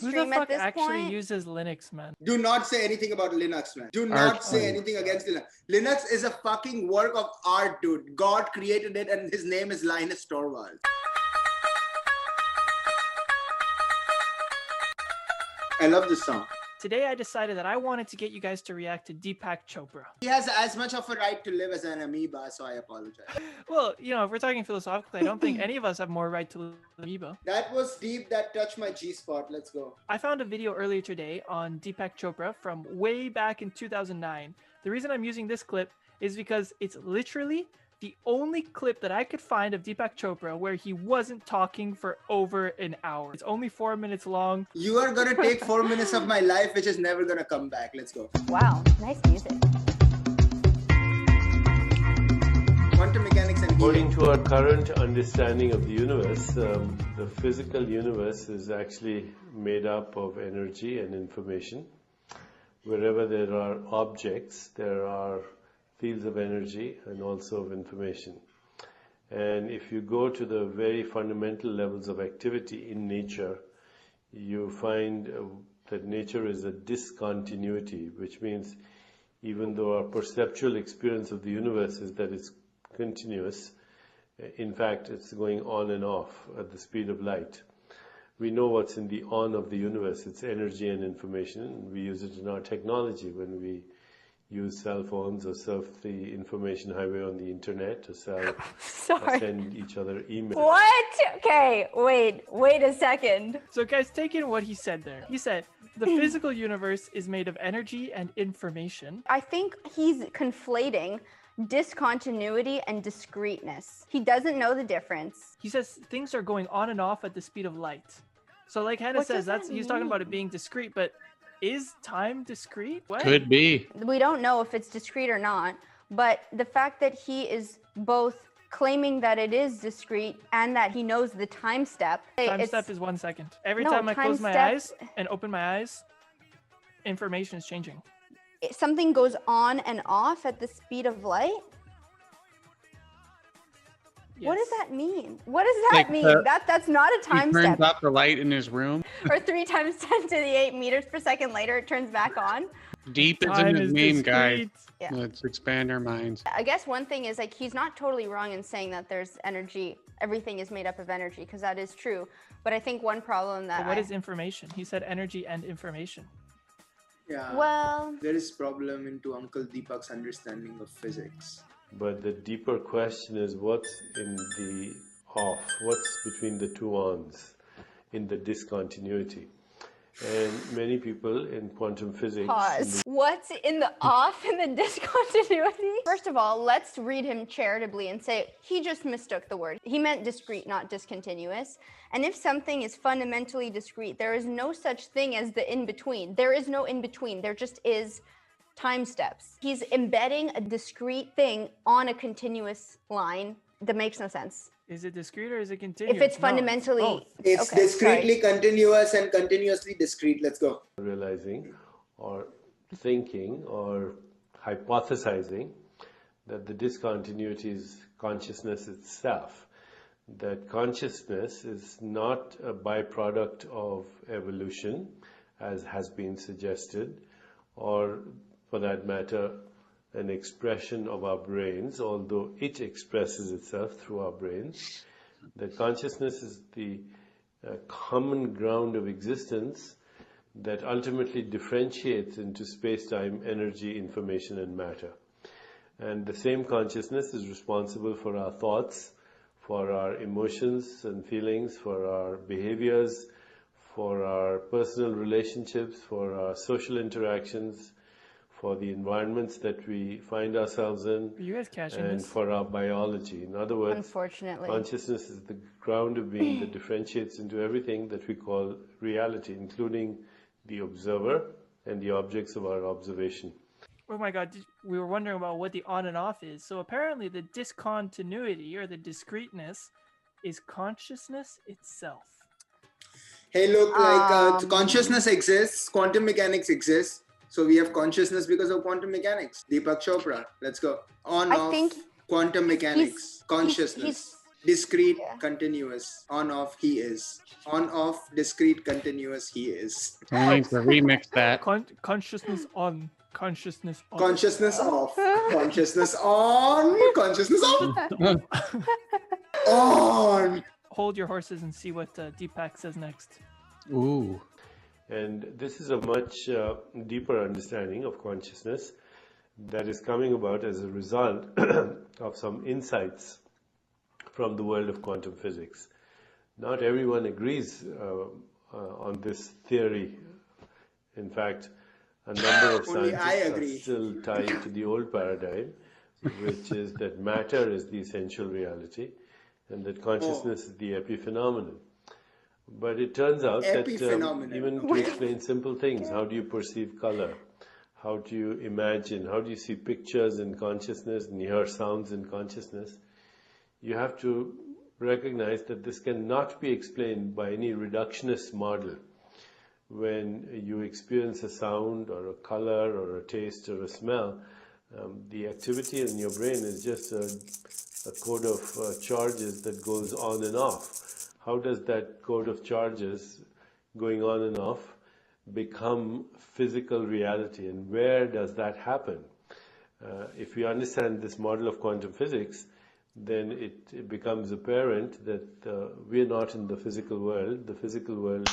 Who the fuck actually uses Linux, man? Do not say anything about Linux, man. Do not say anything against Linux. Linux is a fucking work of art, dude. God created it and his name is Linus Torvalds. I love this song. Today I decided that I wanted to get you guys to react to Deepak Chopra. He has as much of a right to live as an amoeba, so I apologize. Well, you know, if we're talking philosophically, I don't think any of us have more right to live than amoeba. That was deep. That touched my G-spot. Let's go. I found a video earlier today on Deepak Chopra from way back in 2009. The reason I'm using this clip is because it's literally the only clip that I could find of Deepak Chopra where he wasn't talking for over an hour. It's only 4 minutes long. You are going to take 4 minutes of my life, which is never going to come back. Let's go. Wow, nice music. Quantum mechanics and according to our current understanding of the universe, the physical universe is actually made up of energy and information. Wherever there are objects, there are fields of energy and also of information. And if you go to the very fundamental levels of activity in nature, you find that nature is a discontinuity, which means even though our perceptual experience of the universe is that it's continuous, in fact it's going on and off at the speed of light. We know what's in the on of the universe, it's energy and information, and we use it in our technology when we use cell phones or surf the information highway on the internet to send each other emails. What? Okay, wait a second. So guys, take in what he said there. He said, the physical universe is made of energy and information. I think he's conflating discontinuity and discreteness. He doesn't know the difference. He says things are going on and off at the speed of light. So like Hannah says, he's talking about it being discrete, but is time discrete? What? Could be. We don't know if it's discrete or not, but the fact that he is both claiming that it is discrete and that he knows the time step. Time step is 1 second. Every time I close my eyes and open my eyes, information is changing. Something goes on and off at the speed of light? Yes. What does that mean? What does that mean? That's not a time step. He turns off the light in his room. Or 3 times 10 to the 8 meters per second later, it turns back on. Deep is in his name, guys. Yeah. Let's expand our minds. I guess one thing is, like, he's not totally wrong in saying that there's energy. Everything is made up of energy, because that is true. But I think one problem that what is information? He said energy and information. Yeah. Well, there is problem into Uncle Deepak's understanding of physics. But the deeper question is what's in the off, what's between the two ons in the discontinuity. And many people in quantum physics... Pause. What's in the off in the discontinuity? First of all, let's read him charitably and say he just mistook the word. He meant discrete, not discontinuous. And if something is fundamentally discrete, there is no such thing as the in-between. There is no in-between. There just is time steps. He's embedding a discrete thing on a continuous line that makes no sense. Is it discrete or is it continuous? If it's fundamentally... It's discretely continuous and continuously discrete. Let's go. Realizing or thinking or hypothesizing that the discontinuity is consciousness itself. That consciousness is not a byproduct of evolution, as has been suggested, or for that matter, an expression of our brains, although it expresses itself through our brains. That consciousness is the common ground of existence that ultimately differentiates into space-time, energy, information, and matter. And the same consciousness is responsible for our thoughts, for our emotions and feelings, for our behaviors, for our personal relationships, for our social interactions, for the environments that we find ourselves in, and for our biology. In other words, unfortunately, consciousness is the ground of being that differentiates into everything that we call reality, including the observer and the objects of our observation. Oh my God, we were wondering about what the on and off is. So apparently the discontinuity or the discreteness is consciousness itself. Hey, look, consciousness exists, quantum mechanics exists. So we have consciousness because of quantum mechanics. Deepak Chopra, let's go. On, off, quantum mechanics, consciousness. discrete, Yeah. continuous. On, off, he is. On, off, discrete, continuous, he is. Someone needs to remix that. Consciousness on, consciousness off. Consciousness off. Consciousness on. Consciousness off. On. Hold your horses and see what Deepak says next. Ooh. And this is a much deeper understanding of consciousness that is coming about as a result of some insights from the world of quantum physics. Not everyone agrees on this theory. In fact, a number of Only I scientists agree. are still tied to the old paradigm, which is that matter is the essential reality and that consciousness is the epiphenomenon. But it turns out that Epiphenomenon. even to explain simple things, how do you perceive color? How do you imagine? How do you see pictures in consciousness and hear sounds in consciousness? You have to recognize that this cannot be explained by any reductionist model. When you experience a sound or a color or a taste or a smell, the activity in your brain is just a code of charges that goes on and off. How does that code of charges going on and off become physical reality, and where does that happen? If we understand this model of quantum physics, then it becomes apparent that we're not in the physical world. The physical world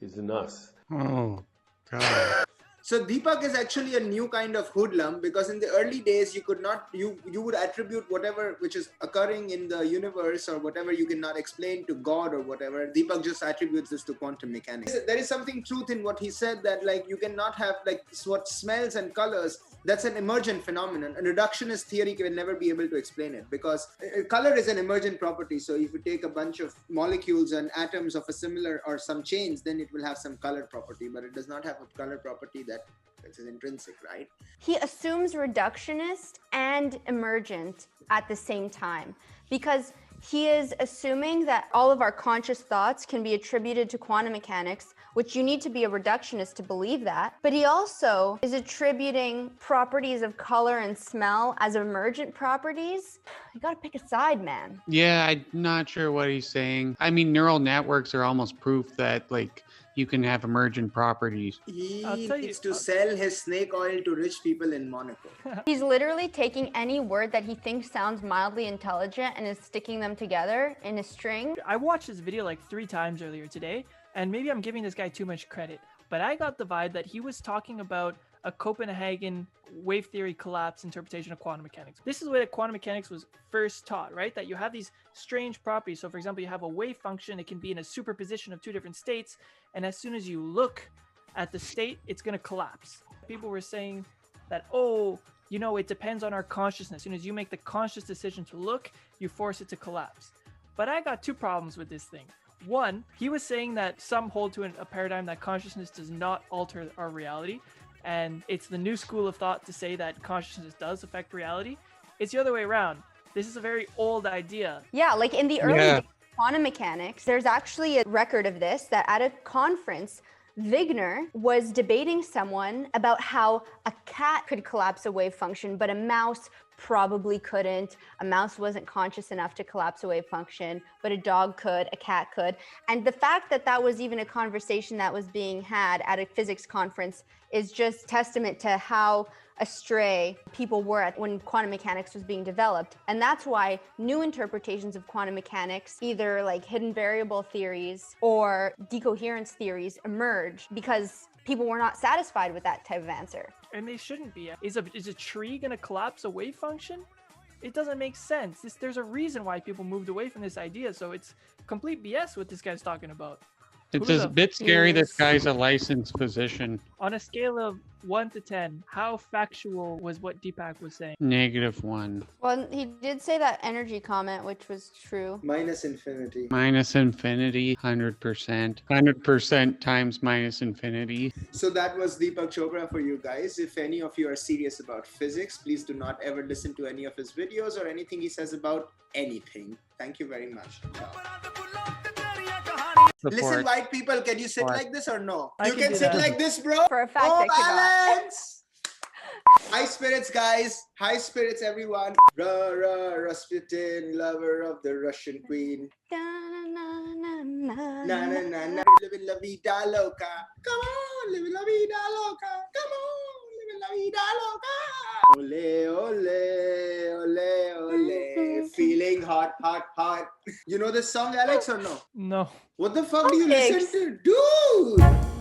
is in us. Oh, God. So Deepak is actually a new kind of hoodlum, because in the early days you could not, you would attribute whatever which is occurring in the universe or whatever you cannot explain to God or whatever. Deepak just attributes this to quantum mechanics. There is something truth in what he said, that like you cannot have like what smells and colors. That's an emergent phenomenon. A reductionist theory will never be able to explain it, because color is an emergent property. So if you take a bunch of molecules and atoms of a similar or some chains, then it will have some color property, but it does not have a color property that is intrinsic, right? He assumes reductionist and emergent at the same time, because he is assuming that all of our conscious thoughts can be attributed to quantum mechanics, which you need to be a reductionist to believe that. But he also is attributing properties of color and smell as emergent properties. You gotta pick a side, man. Yeah, I'm not sure what he's saying. I mean, neural networks are almost proof that, like, you can have emergent properties. He I'll tell you- needs to sell his snake oil to rich people in Monaco. He's literally taking any word that he thinks sounds mildly intelligent and is sticking them together in a string. I watched this video like 3 times earlier today, and maybe I'm giving this guy too much credit, but I got the vibe that he was talking about a Copenhagen wave theory collapse interpretation of quantum mechanics. This is the way that quantum mechanics was first taught, right? That you have these strange properties. So for example, you have a wave function, it can be in a superposition of 2 different states, and as soon as you look at the state, it's going to collapse. People were saying that, oh, you know, it depends on our consciousness. As soon as you make the conscious decision to look, you force it to collapse. But I got 2 problems with this thing. One, he was saying that some hold to a paradigm that consciousness does not alter our reality, and it's the new school of thought to say that consciousness does affect reality. It's the other way around. This is a very old idea. Yeah, like in the early Yeah. days of quantum mechanics, there's actually a record of this, that at a conference, Wigner was debating someone about how a cat could collapse a wave function, but a mouse probably couldn't. A mouse wasn't conscious enough to collapse a wave function, but a dog could, a cat could. And the fact that that was even a conversation that was being had at a physics conference is just testament to how astray people were at when quantum mechanics was being developed. And that's why new interpretations of quantum mechanics, either like hidden variable theories or decoherence theories, emerged because people were not satisfied with that type of answer. And they shouldn't be. Is a tree going to collapse a wave function? It doesn't make sense. There's a reason why people moved away from this idea. So it's complete BS what this guy's talking about. It's Who a the bit scary this is- guy's a licensed physician. On a scale of 1 to 10, how factual was what Deepak was saying? -1. Well, he did say that energy comment, which was true. Minus infinity. Minus infinity, 100%. 100% times minus infinity. So that was Deepak Chopra for you guys. If any of you are serious about physics, please do not ever listen to any of his videos or anything he says about anything. Thank you very much. Ciao. Listen, Support. white people, can you sit Support. like this or no? I You can can do sit that. like this, bro. For a fact, oh, I cannot. balance. High spirits, guys. High spirits, everyone. Rasputin, lover of the Russian queen. Na na na na. Living la vida loca. Come on, living la vida loca. Come on, living la vida loca. Ole, ole, ole, ole. Feeling hot, hot, hot. You know this song, Alex, or no? No. What the fuck do you Alex. listen to? Dude!